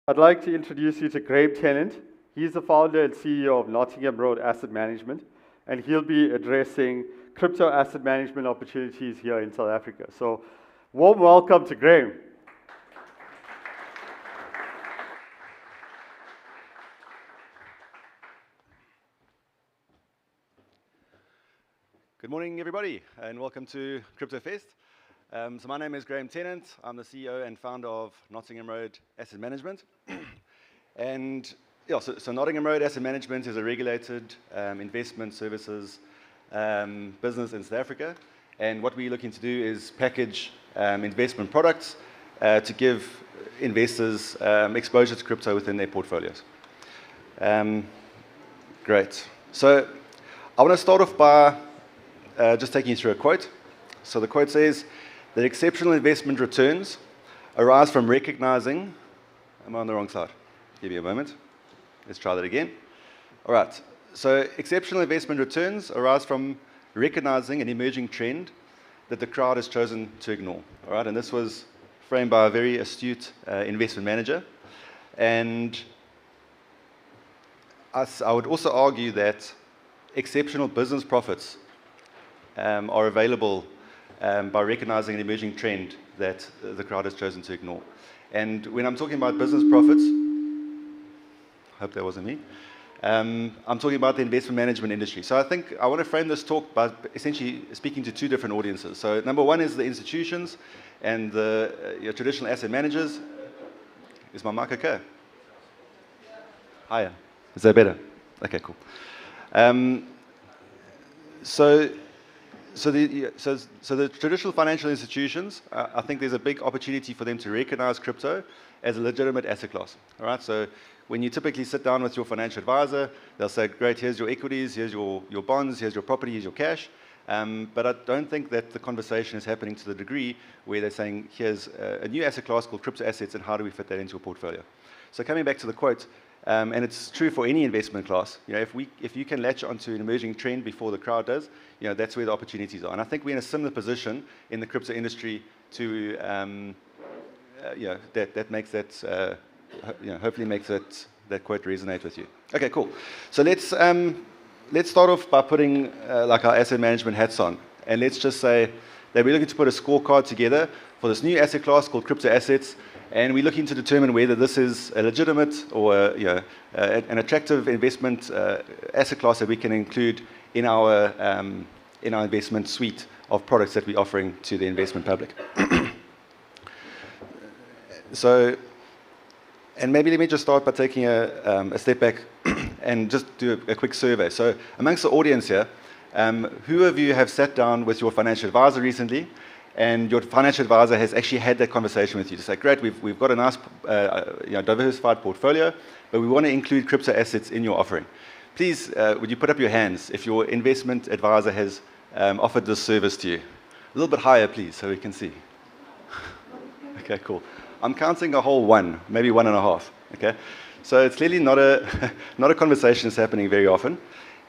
I'd like to introduce you to Graeme Tennant. He's the founder and CEO of Nottingham Road Asset Management, and he'll be addressing crypto asset management opportunities here in South Africa. So, warm welcome to Graeme. Good morning, everybody, and welcome to Crypto Fest. So my name is Graeme Tennant. I'm the CEO and founder of Nottingham Road Asset Management. And yeah, so Nottingham Road Asset Management is a regulated investment services business in South Africa. And what we're looking to do is package investment products to give investors exposure to crypto within their portfolios. Great. So I want to start off by just taking you through a quote. So the quote says that exceptional investment returns arise from recognizing, am I on the wrong side? Give me a moment. Let's try that again. All right. So exceptional investment returns arise from recognizing an emerging trend that the crowd has chosen to ignore. All right. And this was framed by a very astute investment manager. And I would also argue that exceptional business profits are available by recognizing an emerging trend that the crowd has chosen to ignore. And when I'm talking about business profits, hope that wasn't me, I'm talking about the investment management industry. So I think I want to frame this talk by essentially speaking to two different audiences. So number one is the institutions and the traditional asset managers. Is my mic okay? Higher. Is that better? Okay, cool. So the traditional financial institutions, I think there's a big opportunity for them to recognize crypto as a legitimate asset class. All right. So when you typically sit down with your financial advisor, they'll say, "Great, here's your equities, here's your bonds, here's your property, here's your cash." But I don't think that the conversation is happening to the degree where they're saying, "Here's a new asset class called crypto assets, and how do we fit that into your portfolio?" So coming back to the quote. And it's true for any investment class. If you can latch onto an emerging trend before the crowd does, that's where the opportunities are. And I think we're in a similar position in the crypto industry to, that makes that, hopefully makes that quote resonate with you. Okay, cool. So let's start off by putting like our asset management hats on, and let's just say that we're looking to put a scorecard together for this new asset class called crypto assets. And we're looking to determine whether this is a legitimate or an attractive investment asset class that we can include in our investment suite of products that we're offering to the investment public. So, and maybe let me just start by taking a step back and just do a quick survey. So amongst the audience here, who of you have sat down with your financial advisor recently, and your financial advisor has actually had that conversation with you to say, "Great, we've got a nice diversified portfolio, but we want to include crypto assets in your offering. Please, would you put up your hands if your investment advisor has offered this service to you? A little bit higher, please, so we can see." Okay, cool. I'm counting a whole one, maybe 1.5. Okay, so it's clearly not a conversation that's happening very often.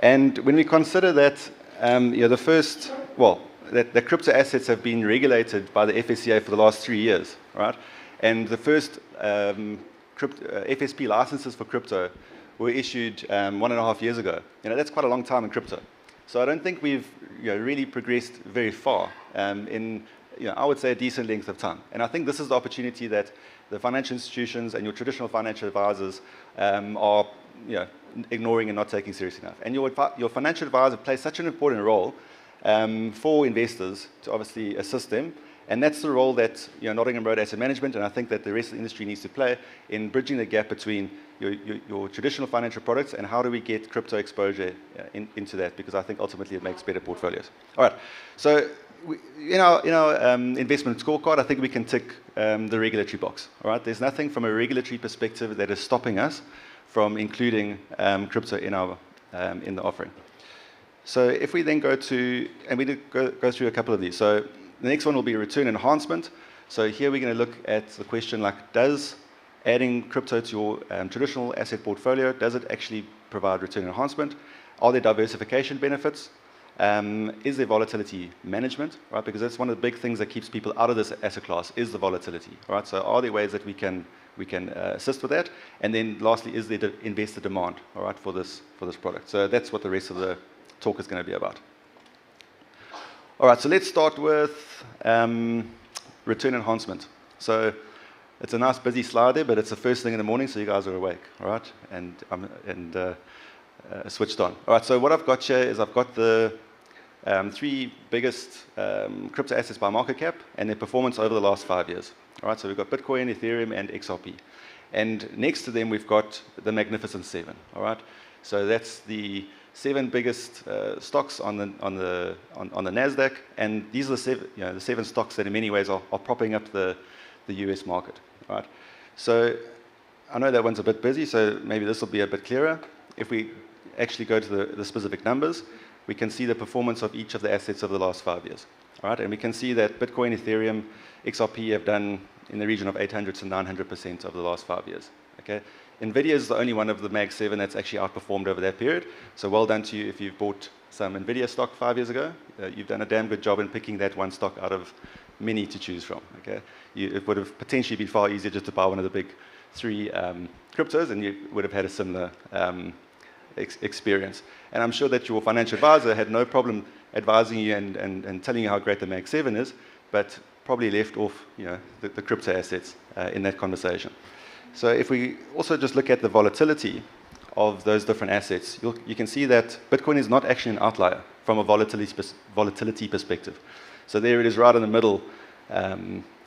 And when we consider that, that crypto assets have been regulated by the FSCA for the last 3 years, right? And the first FSP licenses for crypto were issued 1.5 years ago. That's quite a long time in crypto. So I don't think we've really progressed very far in, I would say, a decent length of time. And I think this is the opportunity that the financial institutions and your traditional financial advisors are ignoring and not taking seriously enough. And your financial advisor plays such an important role for investors to obviously assist them, and that's the role that Nottingham Road Asset Management, and I think that the rest of the industry needs to play in bridging the gap between your traditional financial products and how do we get crypto exposure into that, because I think ultimately it makes better portfolios. All right, so in our investment scorecard, I think we can tick the regulatory box. All right, there's nothing from a regulatory perspective that is stopping us from including crypto in the offering. So if we then go to, and we go through a couple of these. So the next one will be return enhancement. So here we're going to look at the question like, does adding crypto to your traditional asset portfolio, does it actually provide return enhancement? Are there diversification benefits? is there volatility management, right? Because that's one of the big things that keeps people out of this asset class is the volatility, right? So are there ways that we can assist with that? And then lastly, is there investor demand, all right, for this product? So that's what the rest of the talk is going to be about. All right, so let's start with return enhancement. So it's a nice busy slide there, but it's the first thing in the morning, so you guys are awake, all right, and switched on. All right, so what I've got here is I've got the 3 biggest crypto assets by market cap and their performance over the last 5 years. All right, so we've got Bitcoin, Ethereum, and XRP. And next to them, we've got the Magnificent 7. All right, so that's the 7 biggest stocks on the Nasdaq, and these are the 7 stocks that in many ways are propping up the US market. All right, so I know that one's a bit busy, so maybe this will be a bit clearer. If we actually go to the specific numbers, we can see the performance of each of the assets over the last 5 years. All right, and we can see that Bitcoin, Ethereum, XRP have done in the region of 800 to 900% over the last 5 years. Okay, NVIDIA is the only one of the Mag 7 that's actually outperformed over that period. So well done to you if you've bought some NVIDIA stock 5 years ago. You've done a damn good job in picking that one stock out of many to choose from. Okay, it would have potentially been far easier just to buy one of the big 3 cryptos, and you would have had a similar experience. And I'm sure that your financial advisor had no problem advising you and telling you how great the Mag 7 is, but probably left off the crypto assets in that conversation. So if we also just look at the volatility of those different assets, you can see that Bitcoin is not actually an outlier from a volatility perspective. So there it is right in the middle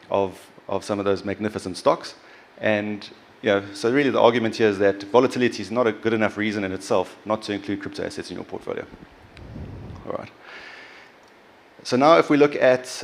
of some of those magnificent stocks. And so really the argument here is that volatility is not a good enough reason in itself not to include crypto assets in your portfolio. All right. So now if we look at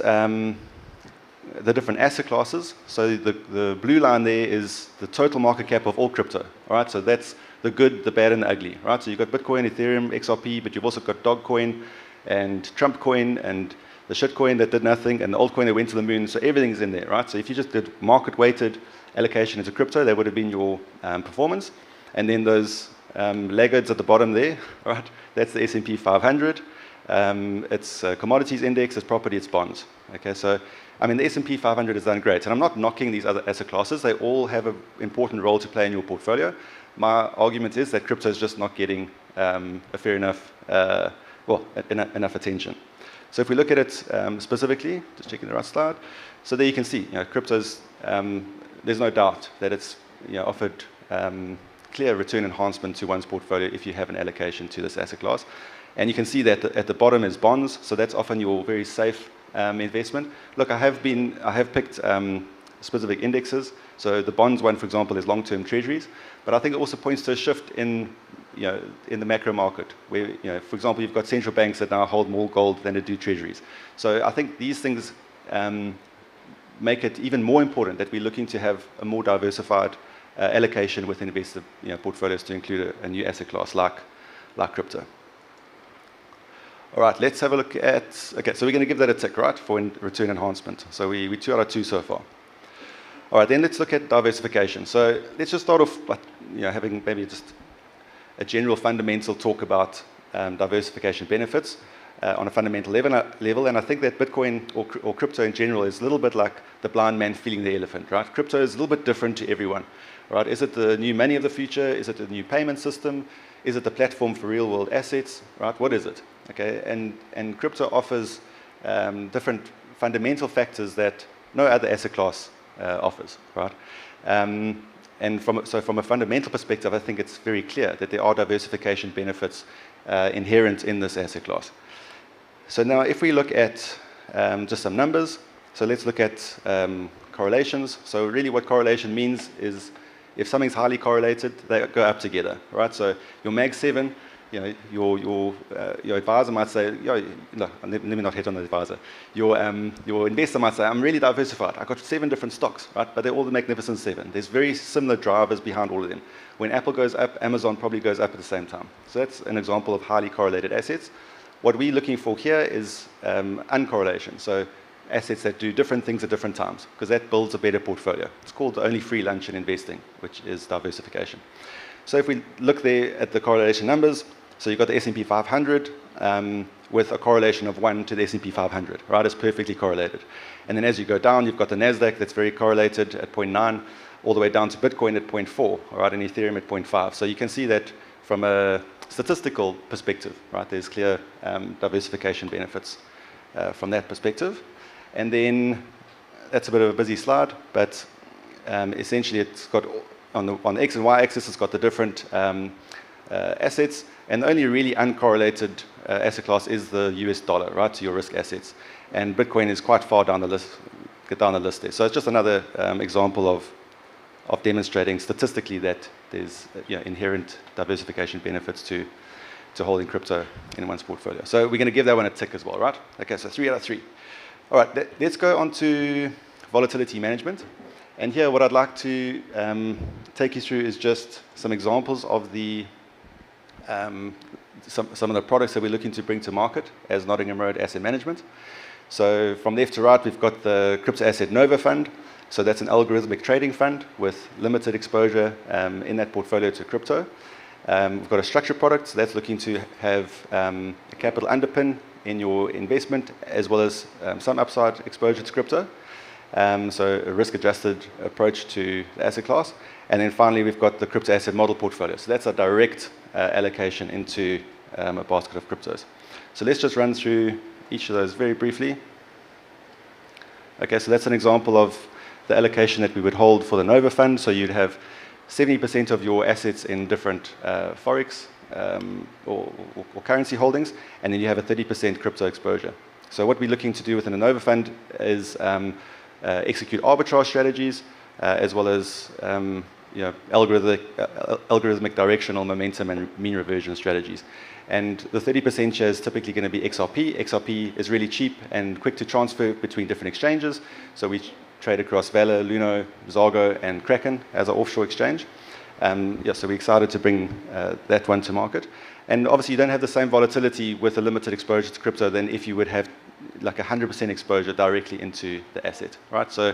the different asset classes, so the blue line there is the total market cap of all crypto. All right, so that's the good, the bad, and the ugly. Right, so you've got Bitcoin, Ethereum, XRP, but you've also got Dogecoin and Trump coin and the shitcoin that did nothing and the altcoin that went to the moon. So everything's in there, right? So if you just did market-weighted allocation into crypto, that would have been your performance. And then those laggards at the bottom there, right? That's the S&P 500. It's commodities index, it's property, it's bonds. Okay, so I mean the S&P 500 has done great, and I'm not knocking these other asset classes. They all have an important role to play in your portfolio. My argument is that crypto is just not getting a fair enough, enough attention. So if we look at it specifically, just checking the right slide. So there you can see, crypto's. There's no doubt that it's offered clear return enhancement to one's portfolio if you have an allocation to this asset class. And you can see that at the bottom is bonds, so that's often your very safe investment. Look, I have picked specific indexes. So the bonds one, for example, is long-term treasuries. But I think it also points to a shift in the macro market, where for example, you've got central banks that now hold more gold than they do treasuries. So I think these things make it even more important that we're looking to have a more diversified allocation within investor portfolios to include a new asset class like crypto. All right, let's have a look at, okay, so we're going to give that a tick, right, for return enhancement. So we 2 out of 2 so far. All right, then let's look at diversification. So let's just start off by having maybe just a general fundamental talk about diversification benefits on a fundamental level. And I think that Bitcoin or crypto in general is a little bit like the blind man feeding the elephant, right? Crypto is a little bit different to everyone, right? Is it the new money of the future? Is it the new payment system? Is it the platform for real-world assets, right? What is it? Okay, and crypto offers different fundamental factors that no other asset class offers, right? And from a fundamental perspective, I think it's very clear that there are diversification benefits inherent in this asset class. So now if we look at just some numbers, so let's look at correlations. So really what correlation means is if something's highly correlated, they go up together, right? So your Mag 7, your advisor might say, no, let me not hit on the advisor. Your investor might say, I'm really diversified. I've got 7 different stocks, right? But they're all the Magnificent 7. There's very similar drivers behind all of them. When Apple goes up, Amazon probably goes up at the same time. So that's an example of highly correlated assets. What we're looking for here is uncorrelation. So assets that do different things at different times, because that builds a better portfolio. It's called the only free lunch in investing, which is diversification. So if we look there at the correlation numbers, So you've got the S&P 500 with a correlation of 1 to the S&P 500, right? It's perfectly correlated. And then as you go down, you've got the NASDAQ that's very correlated at 0.9, all the way down to Bitcoin at 0.4, all right, and Ethereum at 0.5. So you can see that from a statistical perspective, right? There's clear diversification benefits from that perspective. And then that's a bit of a busy slide, but essentially it's got on the X and Y axis, it's got the different assets, and the only really uncorrelated asset class is the US dollar, right, to your risk assets. And Bitcoin is quite far down the list, there. So it's just another example of demonstrating statistically that there's inherent diversification benefits to holding crypto in one's portfolio. So we're going to give that one a tick as well, right? Okay, so 3 out of 3. All right, let's go on to volatility management. And here what I'd like to take you through is just some examples of the some of the products that we're looking to bring to market as Nottingham Road Asset Management. So from left to right, we've got the Crypto Asset Nova Fund. So that's an algorithmic trading fund with limited exposure in that portfolio to crypto. We've got a structured product, so that's looking to have a capital underpin in your investment, as well as some upside exposure to crypto. So a risk-adjusted approach to the asset class. And then finally, we've got the crypto asset model portfolio. So that's a direct allocation into a basket of cryptos. So let's just run through each of those very briefly. Okay, so that's an example of the allocation that we would hold for the Nova Fund. So you'd have 70% of your assets in different forex or currency holdings, and then you have a 30% crypto exposure. So what we're looking to do within the Nova Fund is execute arbitrage strategies, as well as algorithmic directional momentum and mean reversion strategies. And the 30% share is typically going to be XRP. XRP is really cheap and quick to transfer between different exchanges. So we trade across Valor, Luno, Zargo, and Kraken as our offshore exchange. So we're excited to bring that one to market. And obviously, you don't have the same volatility with a limited exposure to crypto than if you would have like 100% exposure directly into the asset, right? So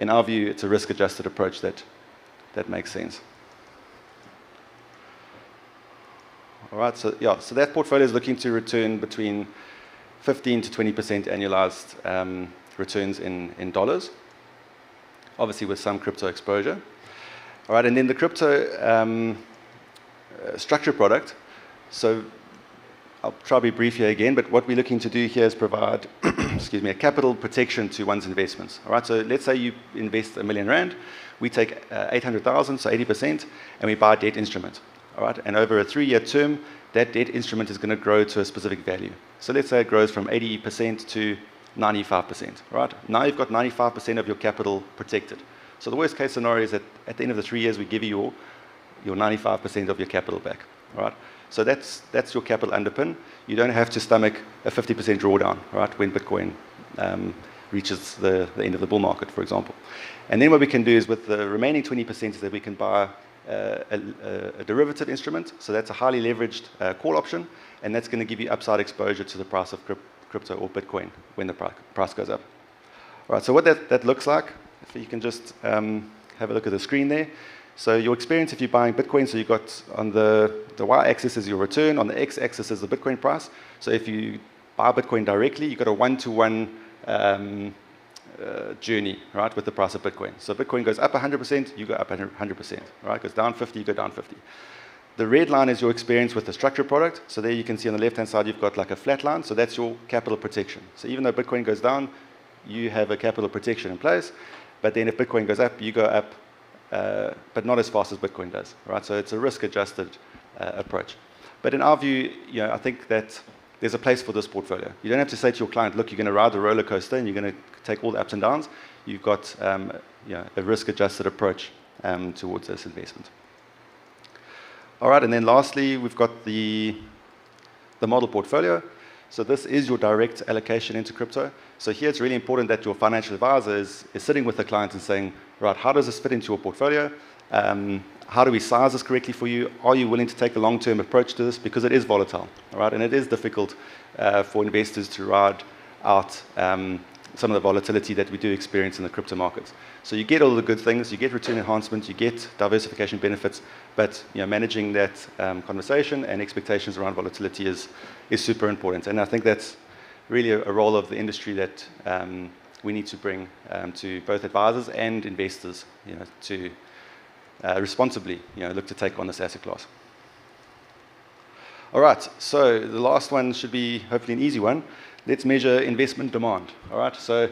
in our view, it's a risk-adjusted approach that makes sense. All right, so that portfolio is looking to return between 15 to 20% annualized returns in dollars, obviously with some crypto exposure. All right, and then the crypto structure product. So I'll try to be brief here again, but what we're looking to do here is provide excuse me, a capital protection to one's investments. All right, so let's say you invest R1 million. We take 800,000, so 80%, and we buy a debt instrument. All right, and over a 3-year term, that debt instrument is going to grow to a specific value. So let's say it grows from 80% to 95%. Right, now you've got 95% of your capital protected. So the worst case scenario is that at the end of the 3 years, we give you your 95% of your capital back. All right, so that's your capital underpin. You don't have to stomach a 50% drawdown, right, when Bitcoin reaches the end of the bull market, for example. And then what we can do is with the remaining 20% is that we can buy a derivative instrument. So that's a highly leveraged call option, and that's going to give you upside exposure to the price of crypto or Bitcoin when the price goes up. All right, so what that looks like, if you can just have a look at the screen there. So your experience if you're buying Bitcoin, so you've got on the y-axis is your return, on the x-axis is the Bitcoin price. So if you buy Bitcoin directly, you've got a one-to-one journey, right, with the price of Bitcoin. So Bitcoin goes up 100%, you go up 100%, right? Goes down 50, you go down 50. The red line is your experience with the structured product. So there you can see on the left-hand side, you've got like a flat line. So that's your capital protection. So even though Bitcoin goes down, you have a capital protection in place. But then if Bitcoin goes up, you go up, but not as fast as Bitcoin does, right? So it's a risk-adjusted approach. But in our view, I think that there's a place for this portfolio. You don't have to say to your client, look, you're going to ride the roller coaster and you're going to take all the ups and downs. You've got a risk-adjusted approach towards this investment. All right, and then lastly, we've got the model portfolio. So this is your direct allocation into crypto. So here it's really important that your financial advisor is sitting with the client and saying, right, how does this fit into your portfolio? How do we size this correctly for you? Are you willing to take a long-term approach to this? Because it is volatile, all right? And it is difficult for investors to ride out some of the volatility that we do experience in the crypto markets. So you get all the good things, you get return enhancement, you get diversification benefits, but managing that conversation and expectations around volatility is super important. And I think that's really a role of the industry that we need to bring to both advisors and investors, to responsibly, look to take on this asset class. All right, so the last one should be hopefully an easy one. Let's measure investment demand. All right, so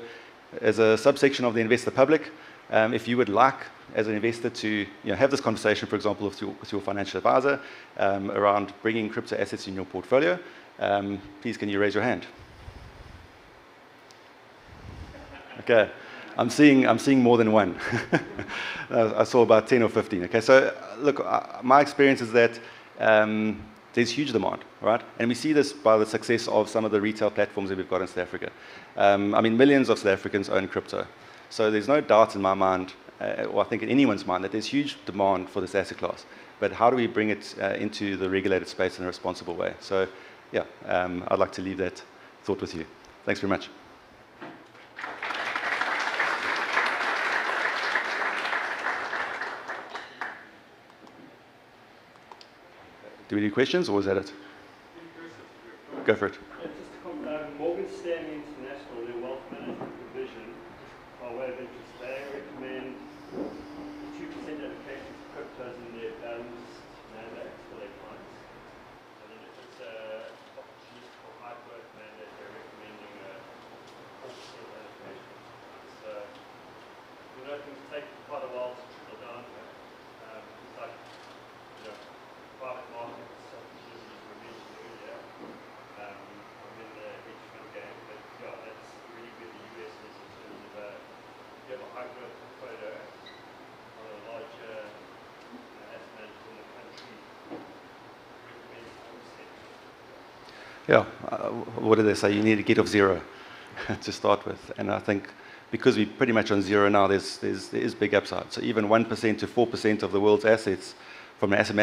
as a subsection of the investor public, if you would like, as an investor, to have this conversation, for example, with your financial advisor around bringing crypto assets in your portfolio, please can you raise your hand? Okay, I'm seeing more than one. I saw about 10 or 15. Okay, so look, my experience is that there's huge demand, right? And we see this by the success of some of the retail platforms that we've got in South Africa. I mean, millions of South Africans own crypto. So there's no doubt in my mind, or I think in anyone's mind, that there's huge demand for this asset class. But how do we bring it into the regulated space in a responsible way? So, yeah, I'd like to leave that thought with you. Thanks very much. Do we do questions, or is that it? Go for it. Morgan Stanley International, their wealth management division, by way of interest, they recommend 2% allocation to cryptos in their balanced mandates for their clients. And then if it's a opportunistic or high growth mandate, they're recommending a 4% allocation. So, things take quite a while to trickle down. It's like, private markets opportunities were mentioned earlier. I'm in the hedge fund game, but yeah, that's really where the US is in terms of you have a high growth portfolio on a larger asset manager in the country. Recommends 4%. Yeah, what do they say? You need to get off zero to start with. And I think because we're pretty much on zero now, there is big upside. So even 1% to 4% of the world's assets from an asset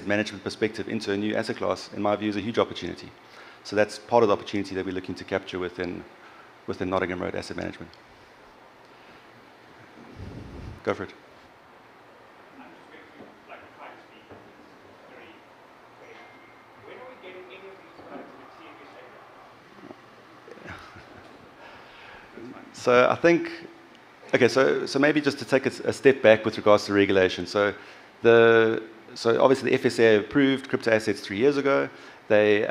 management perspective into a new asset class, in my view, is a huge opportunity. So that's part of the opportunity that we're looking to capture within Nottingham Road Asset Management. Go for it. I'm just going to try to speak very quick. When are we getting any of these products in the TMA segment? So I think, okay, so maybe just to take a step back with regards to regulation. So obviously the FSA approved crypto assets 3 years ago. They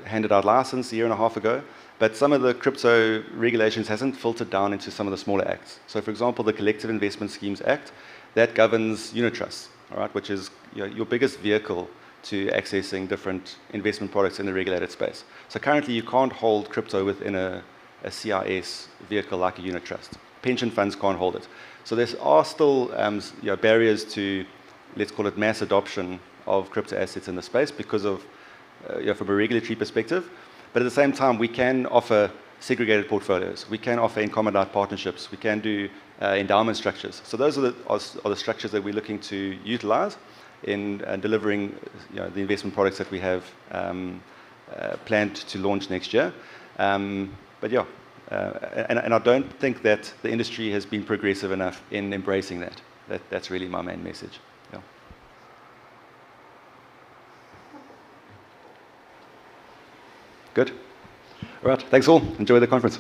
handed out license a year and a half ago. But some of the crypto regulations hasn't filtered down into some of the smaller acts. So for example, the Collective Investment Schemes Act, that governs unit trusts, all right, which is your biggest vehicle to accessing different investment products in the regulated space. So currently you can't hold crypto within a CIS vehicle like a unit trust. Pension funds can't hold it. So there are still barriers to, let's call it, mass adoption of crypto assets in the space because of, from a regulatory perspective. But at the same time, we can offer segregated portfolios. We can offer in-common partnerships. We can do endowment structures. So those are the structures that we're looking to utilize in delivering the investment products that we have planned to launch next year. But yeah, and I don't think that the industry has been progressive enough in embracing that. That's really my main message. Yeah. Good. All right. Thanks all. Enjoy the conference.